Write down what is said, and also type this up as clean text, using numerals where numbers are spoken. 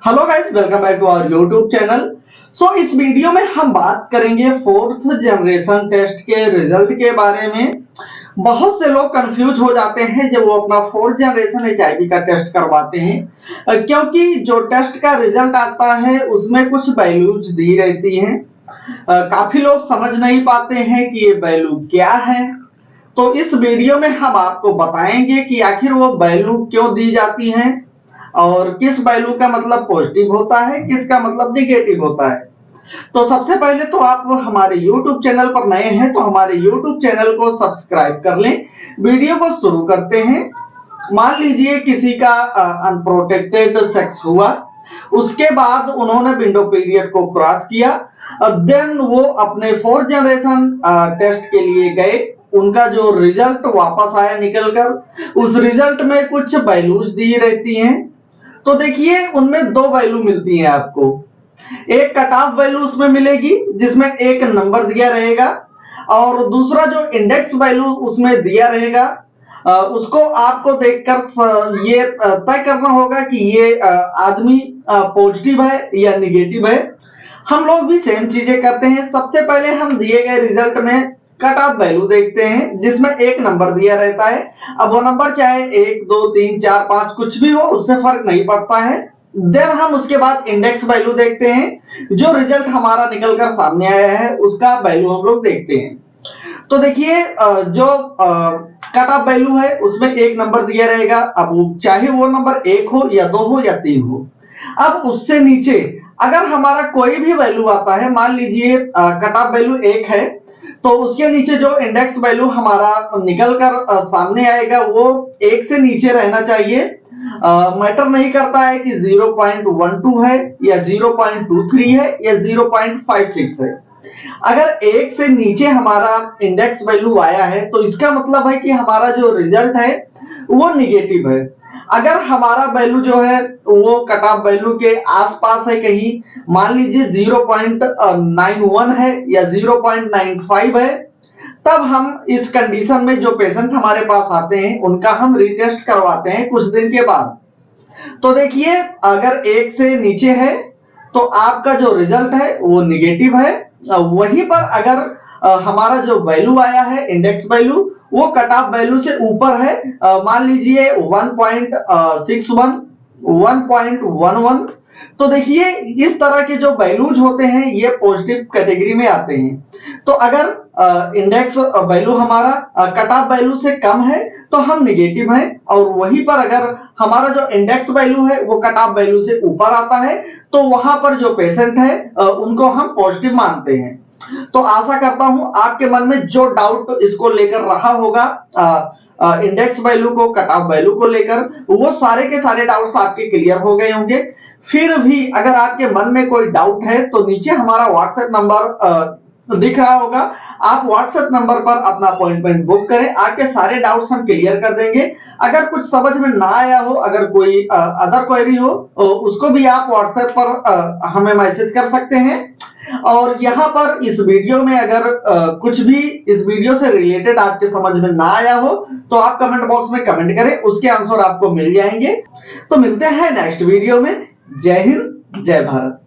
Hello guys, welcome back to our YouTube channel. इस video में हम बात करेंगे फोर्थ जनरेशन टेस्ट के रिजल्ट के बारे में। बहुत से लोग कंफ्यूज हो जाते हैं जब वो अपना फोर्थ जनरेशन एचआईवी का टेस्ट करवाते हैं, क्योंकि जो टेस्ट का रिजल्ट आता है उसमें कुछ वैल्यूज दी रहती हैं। काफी लोग समझ नहीं पाते हैं कि ये वैल्यू क्या है। तो इस वीडियो में हम आपको बताएंगे कि आखिर वो वैल्यू क्यों दी जाती हैं और किस वैल्यू का मतलब पॉजिटिव होता है, किसका मतलब निगेटिव होता है। तो सबसे पहले तो आप हमारे YouTube चैनल पर नए हैं तो हमारे YouTube चैनल को सब्सक्राइब कर लें। वीडियो को शुरू करते हैं। मान लीजिए किसी का अनप्रोटेक्टेड सेक्स हुआ, उसके बाद उन्होंने विंडो पीरियड को क्रॉस किया, देन वो अपने फोर्थ जनरेशन टेस्ट के लिए गए। उनका जो रिजल्ट वापस आया निकलकर, उस रिजल्ट में कुछ वैल्यूज दी रहती हैं। तो देखिए उनमें दो वैल्यू मिलती है आपको। एक कट ऑफ वैल्यू उसमें मिलेगी जिसमें एक नंबर दिया रहेगा, और दूसरा जो इंडेक्स वैल्यू उसमें दिया रहेगा, उसको आपको देखकर ये तय करना होगा कि ये आदमी पॉजिटिव है या निगेटिव है। हम लोग भी सेम चीजें करते हैं। सबसे पहले हम दिए गए रिजल्ट में कट ऑफ वैल्यू देखते हैं जिसमें एक नंबर दिया रहता है। अब वो नंबर चाहे 1, 2, 3, 4, 5 कुछ भी हो, उससे फर्क नहीं पड़ता है। देन हम उसके बाद इंडेक्स वैल्यू देखते हैं। जो रिजल्ट हमारा निकलकर सामने आया है उसका वैल्यू हम लोग देखते हैं। तो देखिए जो कट ऑफ वैल्यू है उसमें एक नंबर दिया रहेगा। अब चाहे वो नंबर 1 हो या 2 हो या 3 हो। अब उससे नीचे अगर हमारा कोई भी वैल्यू आता है, मान लीजिए कट ऑफ वैल्यू 1 है, तो उसके नीचे जो इंडेक्स वैल्यू हमारा निकलकर सामने आएगा वो 1 से नीचे रहना चाहिए। मैटर नहीं करता है कि 0.12 है या 0.23 है या 0.56 है। अगर 1 से नीचे हमारा इंडेक्स वैल्यू आया है तो इसका मतलब है कि हमारा जो रिजल्ट है वो निगेटिव है। अगर हमारा वैल्यू जो है वो कट ऑफ वैल्यू के आसपास है, कहीं मान लीजिए 0.91 है या 0.95 है, तब हम इस कंडीशन में जो पेशेंट हमारे पास आते हैं उनका हम रीटेस्ट करवाते हैं कुछ दिन के बाद। तो देखिए अगर 1 से नीचे है तो आपका जो रिजल्ट है वो निगेटिव है। वहीं पर अगर हमारा जो वैल्यू आया है इंडेक्स वैल्यू, वो कट ऑफ वैल्यू से ऊपर है, मान लीजिए 1.61, 1.11, तो देखिए इस तरह के जो वैल्यूज होते हैं ये पॉजिटिव कैटेगरी में आते हैं। तो अगर इंडेक्स वैल्यू हमारा कट ऑफ वैल्यू से कम है तो हम निगेटिव हैं, और वहीं पर अगर हमारा जो इंडेक्स वैल्यू है वो कट ऑफ वैल्यू से ऊपर आता है तो वहां पर जो पेशेंट है उनको हम पॉजिटिव मानते हैं। तो आशा करता हूं आपके मन में जो डाउट इसको लेकर रहा होगा, इंडेक्स वैल्यू को कट ऑफ वैल्यू को लेकर, वो सारे के सारे डाउट्स आपके क्लियर हो गए होंगे। फिर भी अगर आपके मन में कोई डाउट है तो नीचे हमारा व्हाट्सएप नंबर दिख रहा होगा। आप व्हाट्सएप नंबर पर अपना अपॉइंटमेंट बुक करें, आपके सारे डाउट्स हम क्लियर कर देंगे। अगर कुछ समझ में ना आया हो, अगर कोई अदर क्वेरी हो, उसको भी आप व्हाट्सएप पर हमें मैसेज कर सकते हैं। और यहाँ पर इस वीडियो में अगर कुछ भी इस वीडियो से रिलेटेड आपके समझ में ना आया हो तो आप कमेंट बॉक्स में कमेंट करें, उसके आंसर आपको मिल जाएंगे। तो मिलते हैं नेक्स्ट वीडियो में। जय हिंद, जय भारत।